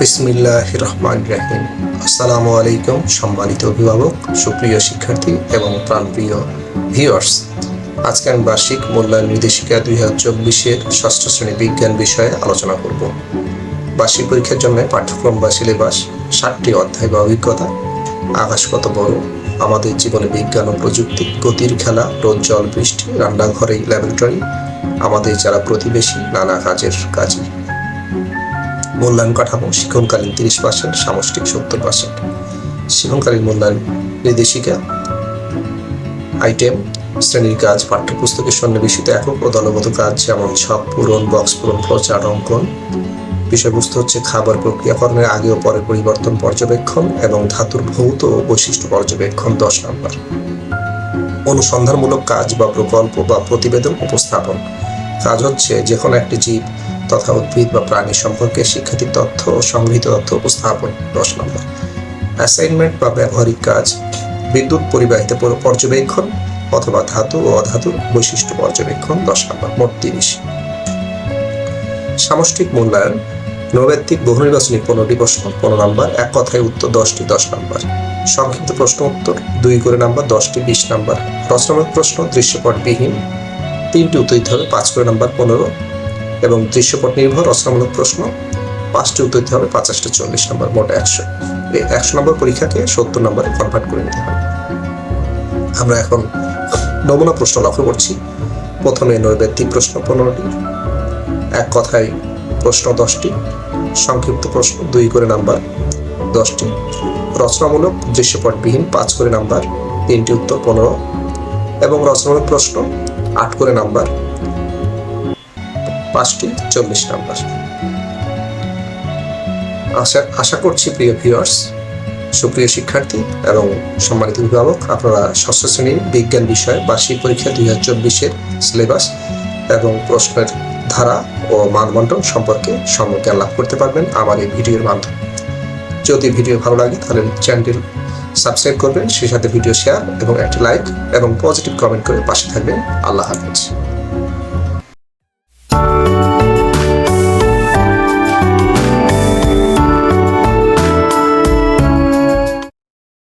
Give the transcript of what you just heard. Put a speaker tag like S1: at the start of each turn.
S1: বিসমিল্লাহির রহমানির রহিম। আসসালামু আলাইকুম সম্মানিত অভিভাবক, সুপ্রিয় শিক্ষার্থী এবং প্রাণপ্রিয় ভিউয়ার্স। আজকে আমি বার্ষিক মূল্যায়ন নির্দেশিকা 2024-এর ষষ্ঠ শ্রেণী বিজ্ঞান বিষয়ে আলোচনা করব। বার্ষিক পরীক্ষার জন্য পাঠ্যক্রম বা সিলেবাস 60টি অধ্যায় বা অভিজ্ঞতা, আকাশ কত বড়, আমাদের জীবনে বিজ্ঞান ও প্রযুক্তি, গতির খেলা, রোদ জল বৃষ্টি, রান্নাঘরে ল্যাবরেটরি, আমাদের যারা প্রতিবেশী, নানা কাজের কাজী। মূল্যায়ন কাঠামো শিক্ষণকালীন 30%, সামষ্টিক 70%। শিক্ষণকালীন মূল্যায়ন নির্দেশিকা আইটেম: শ্রেণীর কাজ, পাঠ্যপুস্তকের সন্নিবেশিত একক ও দলগত কাজ যেমন ছক পূরণ, বক্স পূরণ, ফ্লোচার্ট অঙ্কন। বিষয়বস্তু হচ্ছে খাবার প্রক্রিয়াকরণের আগে ও পরে পরিবর্তন পর্যবেক্ষণ এবং ধাতুর ভৌত ও বৈশিষ্ট্য পর্যবেক্ষণ 10 নম্বর। অনুসন্ধানমূলক কাজ বা প্রকল্প বা প্রতিবেদন উপস্থাপন। কাজ হচ্ছে যে কোনো একটি জীব তথা উদ্ভিদ বা প্রাণী সম্পর্কে শিক্ষার্থীর তথ্য ও সংগৃহীত তথ্য উপস্থাপন 10 নম্বর। অ্যাসাইনমেন্ট বা ব্যবহারিক কাজ: বিদ্যুৎ পরিবাহিত পর্যবেক্ষণ অথবা ধাতু ও অধাতুর বৈশিষ্ট্য পর্যবেক্ষণ 10 নম্বর, মোট 30। সামষ্টিক মূল্যায়ন: নৈর্ব্যক্তিক বহু নির্বাচনী 15টি প্রশ্ন 15 নম্বর, এক কথায় উত্তর 10টি 10 নম্বর। সংক্ষিপ্ত প্রশ্ন উত্তর 2 করে নম্বর 10টি 20 নম্বর। রচনামূলক প্রশ্ন দৃশ্যপটবিহীন 3টি উত্তর দিতে হবে 5 করে নম্বর 15, এবং দৃশ্যপট নির্ভর রচনামূলক প্রশ্ন 5টি উত্তর দিতে হবে 50টা 40 নম্বর, মোট 100। এই 100 নম্বর পরীক্ষাকে 70 নম্বরে কনভার্ট করে নিতে হবে। আমরা এখন নমুনা প্রশ্ন লক্ষ্য করছি। প্রথমে নৈর্ব্যক্তিক প্রশ্ন 15টি, এক কথায় প্রশ্ন 10টি, সংক্ষিপ্ত প্রশ্ন 2 করে নাম্বার 10টি, রচনামূলক দৃশ্যপটবিহীন 5 করে নাম্বার 3টি উত্তর 15, এবং রচনামূলক প্রশ্ন 8 করে নাম্বার 5টি 40 নাম্বার। আশা করছি প্রিয় ভিউয়ার্স, সুপ্রিয় শিক্ষার্থী এবং সম্মানিত অভিভাবক, আপনারা ষষ্ঠ শ্রেণীর বিজ্ঞান বিষয়ে বার্ষিক পরীক্ষা 2024-এর সিলেবাস এবং প্রশ্নের ধারা ও মানবন্টন সম্পর্কে সম্যক জ্ঞান লাভ করতে পারবেন আমার এই ভিডিওর মাধ্যমে। যদি ভিডিও ভালো লাগে তাহলে চ্যানেলটি সাবস্ক্রাইব করবেন, সেই সাথে ভিডিও শেয়ার এবং একটি লাইক এবং পজিটিভ কমেন্ট করে পাশে থাকবেন। আল্লাহ হাফেজ।